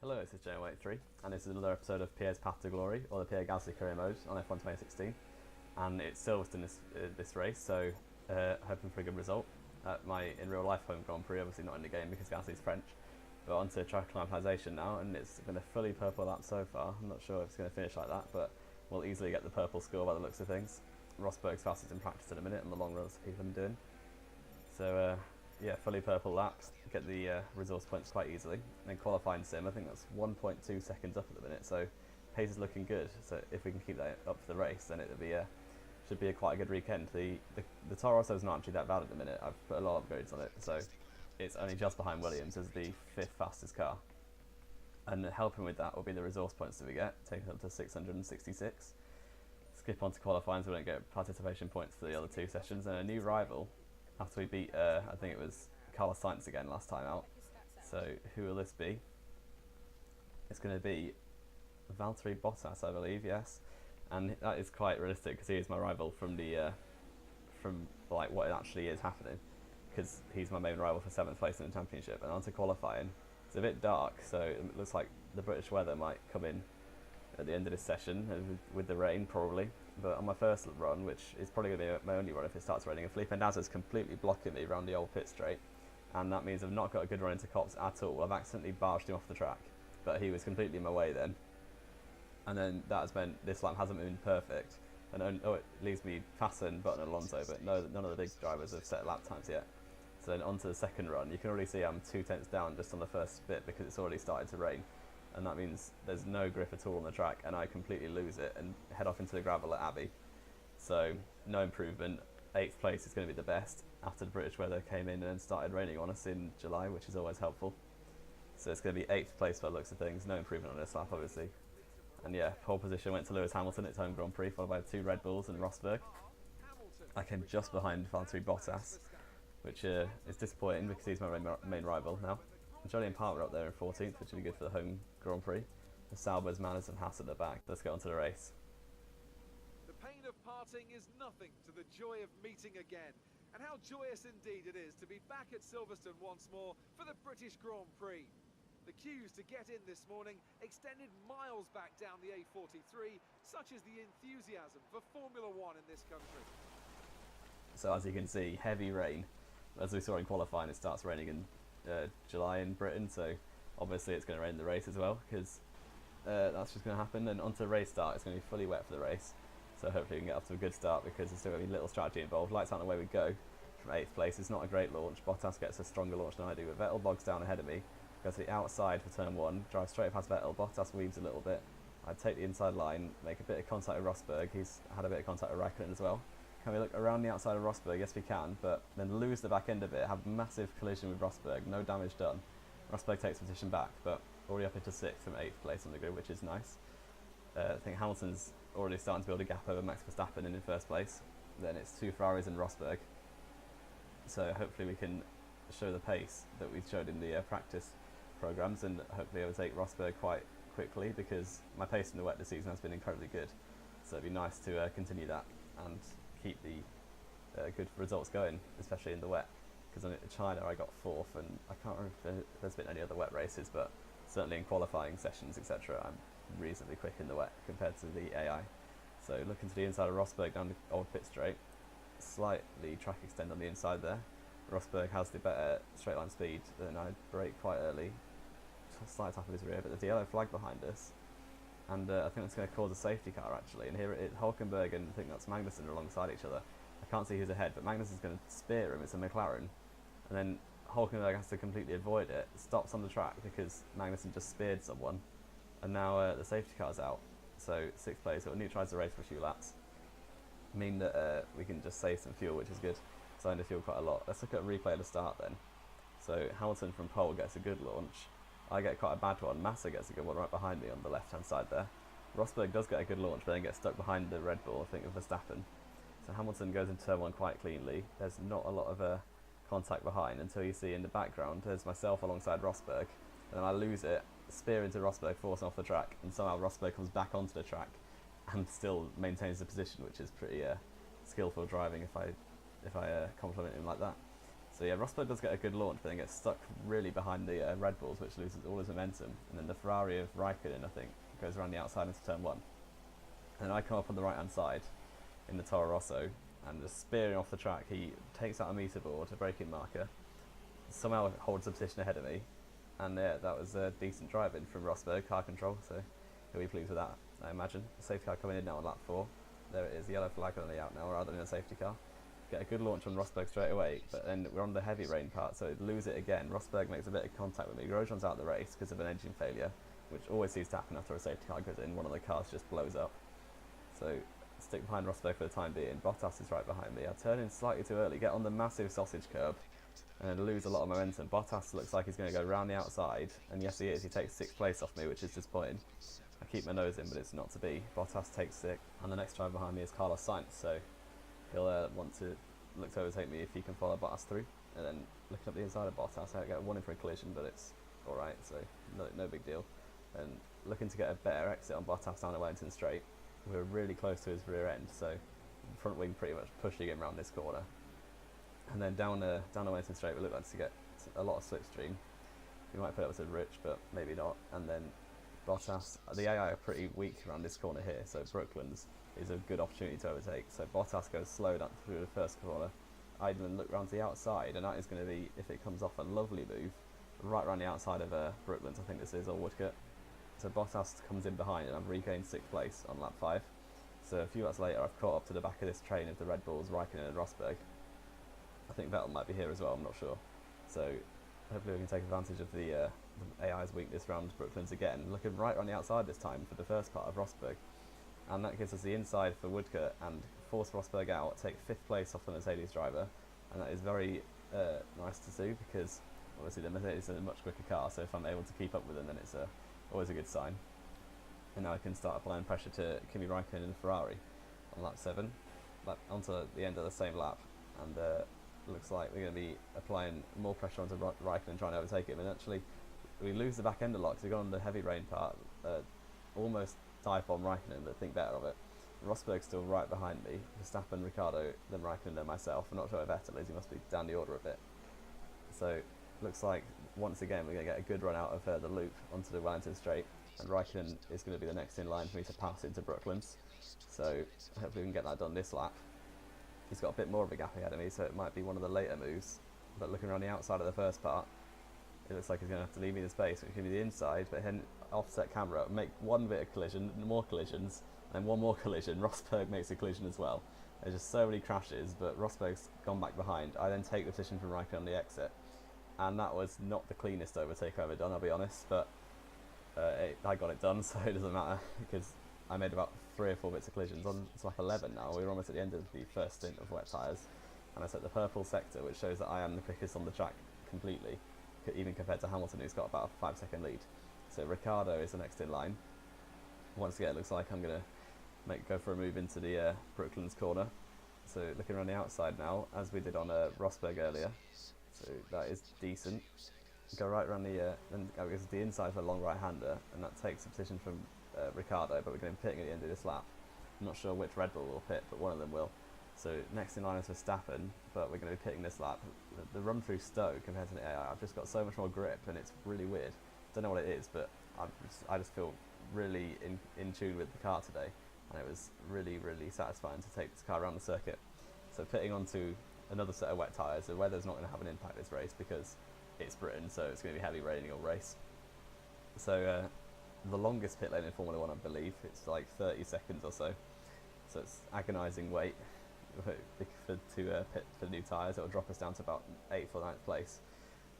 Hello, this is J183, and this is another episode of Pierre's Path to Glory, or the Pierre Gasly Career Mode on F1 2016. And it's Silverstone this race, so hoping for a good result at my in real life home Grand Prix. Obviously not in the game because Gasly's French, but onto track acclimatisation now, and it's been a fully purple lap so far. I'm not sure if it's going to finish like that, but we'll easily get the purple score by the looks of things. Rosberg's fastest in practice in a minute, and the long runs people have been doing. So yeah, fully purple laps, get the resource points quite easily. And then qualifying sim, I think that's 1.2 seconds up at the minute, so pace is looking good. So if we can keep that up for the race, then it'll be should be quite a good weekend. The Toro Rosso is not actually that bad at the minute. I've put a lot of upgrades on it, so it's only just behind Williams as the 5th fastest car. And helping with that will be the resource points that we get, taking up to 666. Skip on to qualifying so we don't get participation points for the other two sessions, and a new rival after we beat, I think it was Carlos Sainz again last time out. So who will this be? It's going to be Valtteri Bottas, I believe, yes. And that is quite realistic because he is my rival from from like what actually is happening, because he's my main rival for 7th place in the championship. And onto qualifying, it's a bit dark, so it looks like the British weather might come in at the end of this session with the rain probably. But on my first run, which is probably going to be my only run if it starts raining, and Felipe Nasr is completely blocking me around the old pit straight, and that means I've not got a good run into Cops at all. I've accidentally barged him off the track, but he was completely in my way then, and then that has meant this lap hasn't been perfect, and it leaves me faster than Button and Alonso, but none of the big drivers have set lap times yet. So then onto the second run, you can already see I'm 2 tenths down just on the first bit because it's already started to rain. And that means there's no grip at all on the track, and I completely lose it and head off into the gravel at Abbey. So no improvement. 8th place is going to be the best after the British weather came in and started raining on us in July, which is always helpful. So it's going to be 8th place by the looks of things. No improvement on this lap, obviously. And yeah, pole position went to Lewis Hamilton at its home Grand Prix, followed by 2 Red Bulls and Rosberg. I came just behind Valtteri Bottas, which is disappointing because he's my main rival now. Jolly and Parker up there in 14th, which will be good for the home Grand Prix. The Saubers, Manners and Haas at the back. Let's get on to the race. The pain of parting is nothing to the joy of meeting again. And how joyous indeed it is to be back at Silverstone once more for the British Grand Prix. The queues to get in this morning extended miles back down the A43, such is the enthusiasm for Formula One in this country. So as you can see, heavy rain. As we saw in qualifying, it starts raining in July in Britain, so obviously it's going to rain in the race as well, because that's just going to happen. And onto the race start, it's going to be fully wet for the race, so hopefully we can get off to a good start because there's still going to be little strategy involved. Lights out and away we go from 8th place. It's not a great launch. Bottas gets a stronger launch than I do, but Vettel bogs down ahead of me, goes to the outside for turn 1, drives straight past Vettel. Bottas weaves a little bit. I take the inside line, make a bit of contact with Rosberg. He's had a bit of contact with Raikkonen as well. Can we look around the outside of Rosberg? Yes we can, but then lose the back end of it, have a massive collision with Rosberg, no damage done. Rosberg takes position back, but already up into 6th from 8th place on the grid, which is nice. I think Hamilton's already starting to build a gap over Max Verstappen in 1st place. Then it's 2 Ferraris and Rosberg. So hopefully we can show the pace that we showed in the practice programmes, and hopefully overtake Rosberg quite quickly, because my pace in the wet this season has been incredibly good. So it'd be nice to continue that and keep the good results going, especially in the wet, because in China I got 4th, and I can't remember if there's been any other wet races, but certainly in qualifying sessions etc I'm reasonably quick in the wet compared to the AI. So looking to the inside of Rosberg down the old pit straight, slightly track extend on the inside there. Rosberg has the better straight line speed, and I brake quite early, slight tap of his rear, but there's a yellow flag behind us, and I think that's going to cause a safety car actually. And here Hulkenberg and I think that's Magnussen are alongside each other. I can't see who's ahead, but Magnussen's going to spear him. It's a McLaren, and then Hulkenberg has to completely avoid it, stops on the track because Magnussen just speared someone, and now the safety car's out. So 6th place, it'll neutralise the race for a few laps, mean that we can just save some fuel, which is good, because I under fuel quite a lot. Let's look at a replay at the start then. So Hamilton from pole gets a good launch. I get quite a bad one. Massa gets a good one right behind me on the left hand side there. Rosberg does get a good launch, but then gets stuck behind the Red Bull, I think, of Verstappen. So Hamilton goes into turn 1 quite cleanly. There's not a lot of contact behind until you see in the background there's myself alongside Rosberg, and then I lose it, spear into Rosberg, force him off the track, and somehow Rosberg comes back onto the track and still maintains the position, which is pretty skillful driving if I compliment him like that. So yeah, Rosberg does get a good launch, but then gets stuck really behind the Red Bulls, which loses all his momentum. And then the Ferrari of Raikkonen, I think, goes around the outside into turn 1. And then I come up on the right hand side in the Toro Rosso, and just spearing off the track, he takes out a meter board, a braking marker, somehow holds the position ahead of me, and yeah, that was a decent driving from Rosberg, car control, so he'll be pleased with that, I imagine. Safety car coming in now on lap 4. There it is, yellow flag on the out now, rather than a safety car. Get a good launch on Rosberg straight away, but then we're on the heavy rain part, so lose it again. Rosberg makes a bit of contact with me. Grosjean's out of the race because of an engine failure, which always seems to happen after a safety car goes in. One of the cars just blows up. So stick behind Rosberg for the time being. Bottas is right behind me. I turn in slightly too early, get on the massive sausage curb, and then lose a lot of momentum. Bottas looks like he's going to go round the outside, and yes he is. He takes 6th place off me, which is disappointing. I keep my nose in, but it's not to be. Bottas takes 6th, and the next driver behind me is Carlos Sainz, so he'll want to look to overtake me if he can follow Bottas through. And then looking up the inside of Bottas, I get one in for a collision, but it's alright, so no big deal. And looking to get a better exit on Bottas down the Wellington straight. We're really close to his rear end, so front wing pretty much pushing him around this corner. And then down the Wellington straight, we look like to get a lot of slipstream. We might put it up to Rich, but maybe not. And then Bottas, the AI are pretty weak around this corner here, so Brooklands is a good opportunity to overtake. So Bottas goes slow down through the first corner. I then look round to the outside, and that is going to be, if it comes off, a lovely move right around the outside of Brooklands, I think this is, or Woodcote. So Bottas comes in behind, and I've regained 6th place on lap 5. So a few laps later, I've caught up to the back of this train of the Red Bulls, Raikkonen and Rosberg. I think Vettel might be here as well, I'm not sure. So hopefully we can take advantage of the AI's weakness around Brooklands again. Looking right on the outside this time for the first part of Rosberg. And that gives us the inside for Woodcote and force Rosberg out, take 5th place off the Mercedes driver. And that is very nice to see, because obviously the Mercedes is a much quicker car, so if I'm able to keep up with them, then it's always a good sign. And now I can start applying pressure to Kimi Raikkonen and Ferrari on lap 7, onto the end of the same lap. And looks like we're going to be applying more pressure onto Raikkonen, trying to overtake him. And actually, we lose the back end a lot because we got on the heavy rain part, almost dive bomb Raikkonen, but think better of it. Rosberg's still right behind me. Verstappen, Ricciardo, then Raikkonen, then myself. I'm not sure where Vettel is. He must be down the order a bit. So looks like once again we're going to get a good run out of the loop onto the Wellington straight, and Raikkonen is going to be the next in line for me to pass into Brooklands. So hopefully we can get that done this lap. He's got a bit more of a gap ahead of me, so it might be one of the later moves. But looking around the outside of the first part, it looks like he's going to have to leave me the space, which can be the inside, but then offset camera, make one bit of collision, more collisions, and then one more collision. Rosberg makes a collision as well. There's just so many crashes, but Rosberg's gone back behind. I then take the position from Raikkonen on the exit, and that was not the cleanest overtake I've ever done, I'll be honest, but I got it done, so it doesn't matter, because I made about 3 or 4 bits of collisions. On to lap 11 now, we're almost at the end of the first stint of wet tyres, and I set the purple sector, which shows that I am the quickest on the track completely, even compared to Hamilton, who's got about a 5-second lead. So Ricciardo is the next in line. Once again, it looks like I'm going to go for a move into the Brooklands corner. So looking around the outside now, as we did on Rosberg earlier. So that is decent. Go right around then I guess the inside for a long right-hander, and that takes a position from Ricciardo, but we're going to be pitting at the end of this lap. I'm not sure which Red Bull will pit, but one of them will. So next in line is Verstappen, but we're going to be pitting this lap. The run through Stowe compared to the AI, I've just got so much more grip, and it's really weird. Don't know what it is, but I just feel really in tune with the car today, and it was really satisfying to take this car around the circuit. So pitting onto another set of wet tyres, the weather's not going to have an impact this race because it's Britain, so it's going to be heavy raining all race. So the longest pit lane in Formula 1, I believe, it's like 30 seconds or so. So it's agonising wait to pit for new tyres. It'll drop us down to about 8th or 9th place,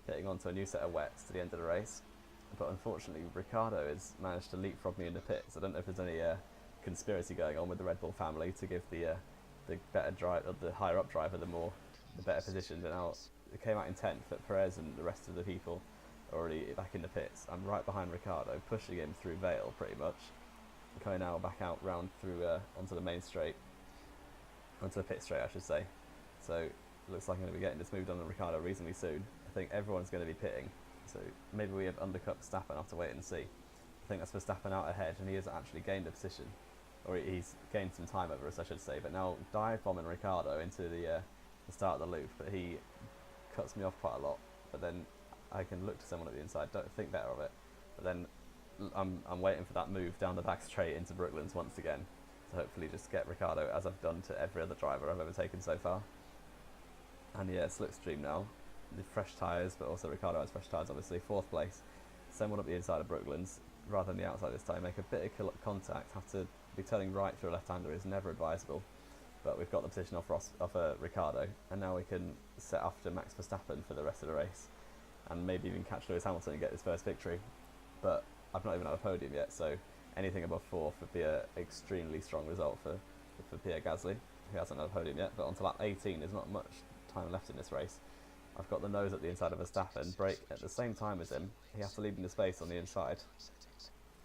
pitting onto a new set of wets to the end of the race. But unfortunately, Ricciardo has managed to leapfrog me in the pits. I don't know if there's any conspiracy going on with the Red Bull family to give the better driver, the higher up driver, the better position. But now it came out in 10th, but Perez and the rest of the people are already back in the pits. I'm right behind Ricciardo, pushing him through Vale pretty much. I'm coming now back out round through onto the main straight, onto the pit straight, I should say. So it looks like I'm going to be getting this moved on to Ricciardo reasonably soon. I think everyone's going to be pitting. So maybe we have undercut Verstappen. I'll have to wait and see. I think that's Verstappen out ahead, and he has actually gained a position, or he's gained some time over us, I should say. But now dive bombing Ricciardo into the start of the loop, but he cuts me off quite a lot, but then I can look to someone at the inside, don't think better of it, but then I'm waiting for that move down the back straight into Brooklands once again, to hopefully just get Ricciardo, as I've done to every other driver I've ever taken so far. And yeah, slipstream now, the fresh tyres, but also Ricciardo has fresh tyres obviously, 4th place, send one up the inside of Brooklands, rather than the outside this time, make a bit of contact, have to be turning right through a left-hander is never advisable, but we've got the position off Ricciardo, and now we can set after Max Verstappen for the rest of the race, and maybe even catch Lewis Hamilton and get his first victory, but I've not even had a podium yet, so anything above 4th would be an extremely strong result for Pierre Gasly, who hasn't had a podium yet, but onto lap 18 there's not much time left in this race. I've got the nose at the inside of Verstappen, brake at the same time as him, he has to leave him the space on the inside,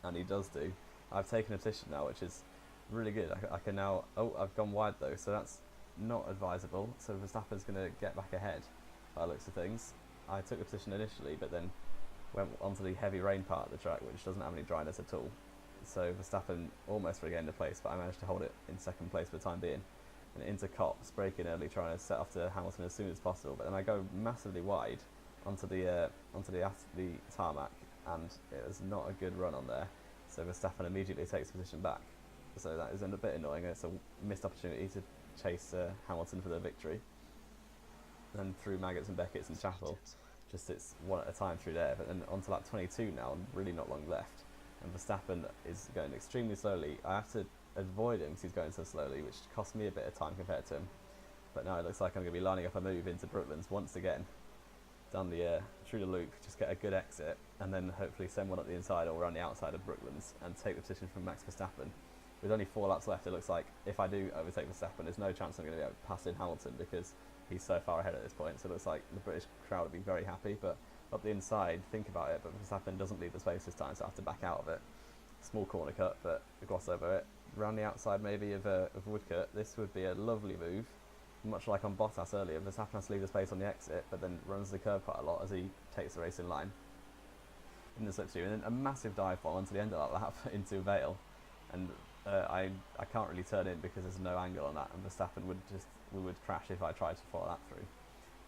and he does do. I've taken a position now, which is really good. I can now, oh, I've gone wide though, so that's not advisable, so Verstappen's going to get back ahead by the looks of things. I took a position initially, but then went onto the heavy rain part of the track, which doesn't have any dryness at all, so Verstappen almost regained the place, but I managed to hold it in 2nd place for the time being, and into Copse, braking early, trying to set off to Hamilton as soon as possible, but then I go massively wide onto the tarmac, and it was not a good run on there, so Verstappen immediately takes position back, so that is a bit annoying. It's a missed opportunity to chase Hamilton for the victory, and through Maggots and Beckett's and Chapel, just it's one at a time through there, but then onto lap 22 now, and really not long left, and Verstappen is going extremely slowly. I have to avoid him because he's going so slowly, which cost me a bit of time compared to him, but now it looks like I'm going to be lining up a move into Brooklands once again, down the through the loop, just get a good exit, and then hopefully send one up the inside or around the outside of Brooklands and take the position from Max Verstappen. With only 4 laps left, it looks like if I do overtake Verstappen, there's no chance I'm going to be able to pass in Hamilton because he's so far ahead at this point, so it looks like the British crowd will be very happy, but up the inside, think about it, but Verstappen doesn't leave the space this time, so I have to back out of it. Small corner cut, but gloss over it. Round the outside maybe of Woodcote, this would be a lovely move, much like on Bottas earlier. Verstappen has to leave the space on the exit, but then runs the curve quite a lot as he takes the race in line in the slipstream, and then a massive dive bomb onto the end of that lap into Vale, and I can't really turn in because there's no angle on that, and Verstappen would crash if I tried to follow that through.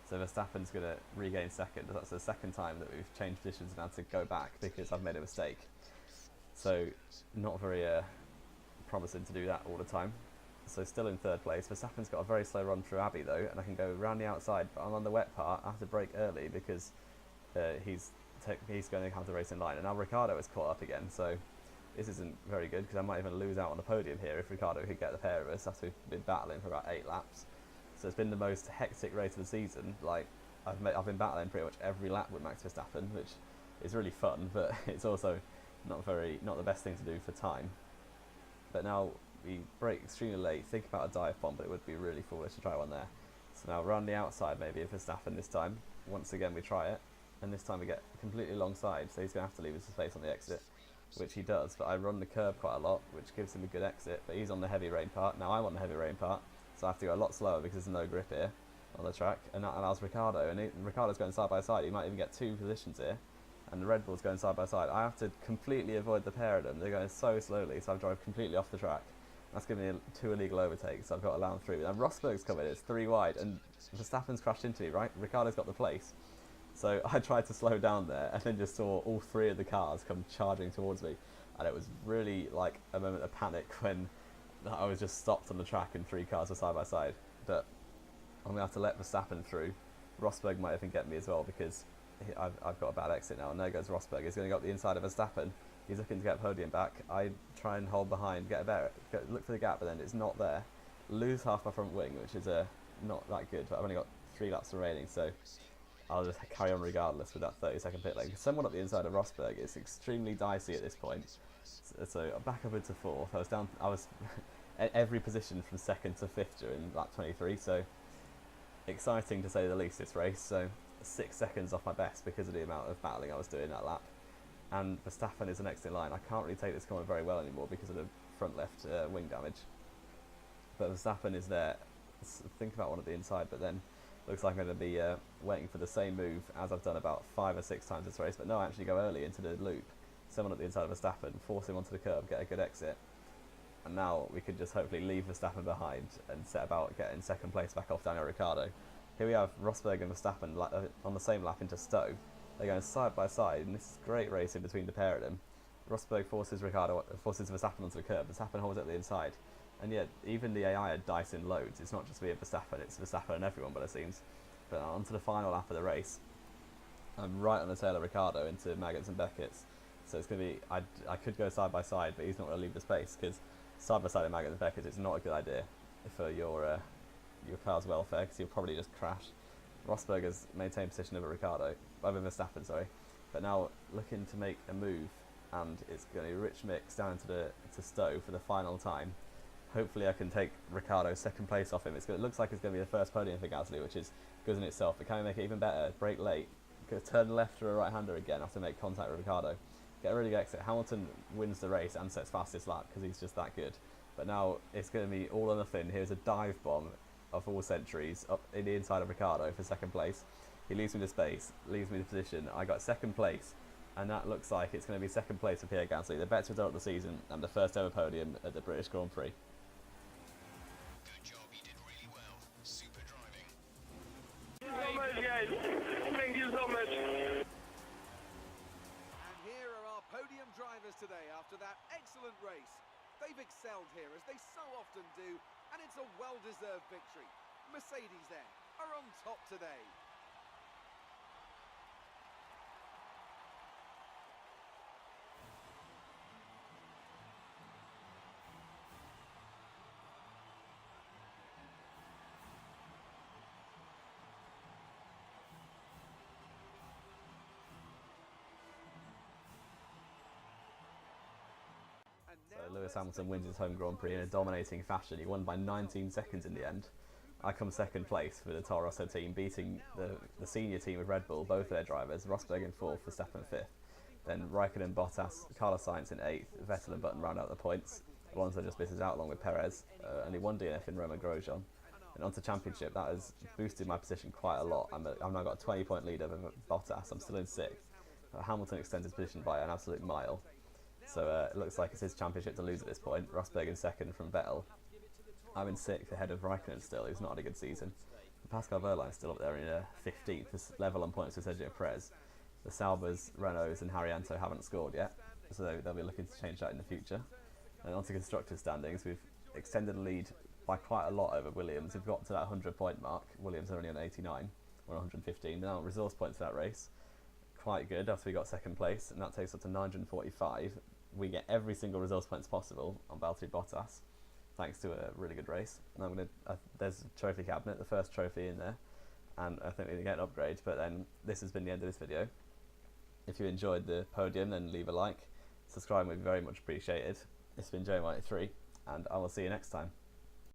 So Verstappen's going to regain 2nd. That's the 2nd time that we've changed positions and had to go back because I've made a mistake. So not very promising to do that all the time. So still in 3rd place. Verstappen's got a very slow run through Abbey though, and I can go round the outside, but I'm on the wet part. I have to brake early because he's going to have the race in line, and now Ricciardo is caught up again, so this isn't very good because I might even lose out on the podium here if Ricciardo could get the pair of us after we've been battling for about 8 laps. So it's been the most hectic race of the season. Like I've been battling pretty much every lap with Max Verstappen, which is really fun, but it's also not the best thing to do for time. But now we brake extremely late, think about a dive bomb, but it would be really foolish to try one there. So now round the outside maybe of Verstappen this time. Once again we try it, and this time we get completely alongside, so he's going to have to leave us space on the exit, which he does, but I run the curb quite a lot, which gives him a good exit, but he's on the heavy rain part. Now I'm on the heavy rain part, so I have to go a lot slower because there's no grip here on the track, and that allows Ricciardo, and Ricciardo's going side by side, he might even get 2 positions here, and the Red Bull's going side by side. I have to completely avoid the pair of them, they're going so slowly, so I drive completely off the track. That's giving me 2 illegal overtakes, so I've got to allow them through. And Rosberg's covered, it's 3 wide, and Verstappen's crashed into me, right? Ricciardo's got the place. So I tried to slow down there, and then just saw all 3 of the cars come charging towards me. And it was really like a moment of panic when I was just stopped on the track and 3 cars were side by side. But I'm going to have to let Verstappen through. Rosberg might even get me as well because I've got a bad exit now. And there goes Rosberg. He's going to go up the inside of Verstappen. He's looking to get a podium back. I try and hold behind, look for the gap, but then it's not there. Lose half my front wing, which is not that good, but I've only got 3 laps remaining, so I'll just carry on regardless with that 30-second pit lane. Someone up the inside of Rosberg is extremely dicey at this point. So I'm back up into 4th. I was every position from 2nd to 5th during lap 23, so exciting to say the least this race. So 6 seconds off my best because of the amount of battling I was doing that lap. And Verstappen is the next in line. I can't really take this corner very well anymore because of the front left wing damage. But Verstappen is there. Think about one at the inside, but then looks like I'm going to be waiting for the same move as I've done about 5 or 6 times this race. But no, I actually go early into the loop. Someone at the inside of Verstappen, force him onto the curb, get a good exit. And now we could just hopefully leave Verstappen behind and set about getting 2nd place back off Daniel Ricciardo, here we have Rosberg and Verstappen on the same lap into Stowe. They're going side by side, and this is great racing between the pair of them. Rosberg forces Verstappen onto the curb. Verstappen holds it at the inside, and yet even the AI are dicing loads. It's not just me and Verstappen; it's Verstappen and everyone, but it seems. But onto the final lap of the race, I'm right on the tail of Ricciardo into Maggotts and Beckett's. So it's going to be, I could go side by side, but he's not going to leave the space, because side by side with Maggotts and Beckett's, it's not a good idea for your car's welfare, because you'll probably just crash. Rosberg has maintained position over Verstappen, sorry, but now looking to make a move, and it's going to be rich mix down to Stowe for the final time. Hopefully I can take Ricciardo's second place off him. It looks like it's going to be the first podium for Gasly, which is good in itself, but can we make it even better? Brake late, turn left for a right-hander again after make contact with Ricciardo. Get a really good exit. Hamilton wins the race and sets fastest lap because he's just that good. But now it's going to be all or nothing. Here's a dive bomb of all centuries up in the inside of Ricciardo for second place. He leaves me the space, leaves me the position. I got second place, and that looks like it's going to be second place for Pierre Gasly, the best result of the season and the first ever podium at the British Grand Prix. Good job, you did really well. Super driving. Thank you so much, guys. Thank you so much. And here are our podium drivers today after that excellent race. They've excelled here, as they so often do, and it's a well-deserved victory. Mercedes then are on top today. So Lewis Hamilton wins his home Grand Prix in a dominating fashion. He won by 19 seconds in the end. I come second place for the Toro Rosso team, beating the senior team of Red Bull, both their drivers, Rosberg in 4th, Verstappen 5th. Then Raikkonen, Bottas, Carlos Sainz in 8th, Vettel and Button round out the points. Alonso just misses out along with Perez, only one DNF in Romain Grosjean. And onto championship, that has boosted my position quite a lot. I've now got a 20-point lead over Bottas. I'm still in 6th. Hamilton extends his position by an absolute mile. So it looks like it's his championship to lose at this point. Rosberg in 2nd from Vettel. I'm in 6th ahead of Raikkonen still, who's not had a good season. Pascal Wehrlein's still up there in 15th, this level on points with Sergio Perez. The Saubers, Renaults and Haryanto haven't scored yet, so they'll be looking to change that in the future. And onto constructors standings, we've extended the lead by quite a lot over Williams. We've got to that 100-point mark. Williams are only on 89, we're on 115. Now resource points for that race, quite good after we got second place, and that takes us up to 945. We get every single resource points possible on Valtteri Bottas, thanks to a really good race. And I'm there's a trophy cabinet, the first trophy in there, and I think we're going to get an upgrade. But then this has been the end of this video. If you enjoyed the podium, then leave a like. Subscribe would be very much appreciated. It's been Joe93, and I will see you next time.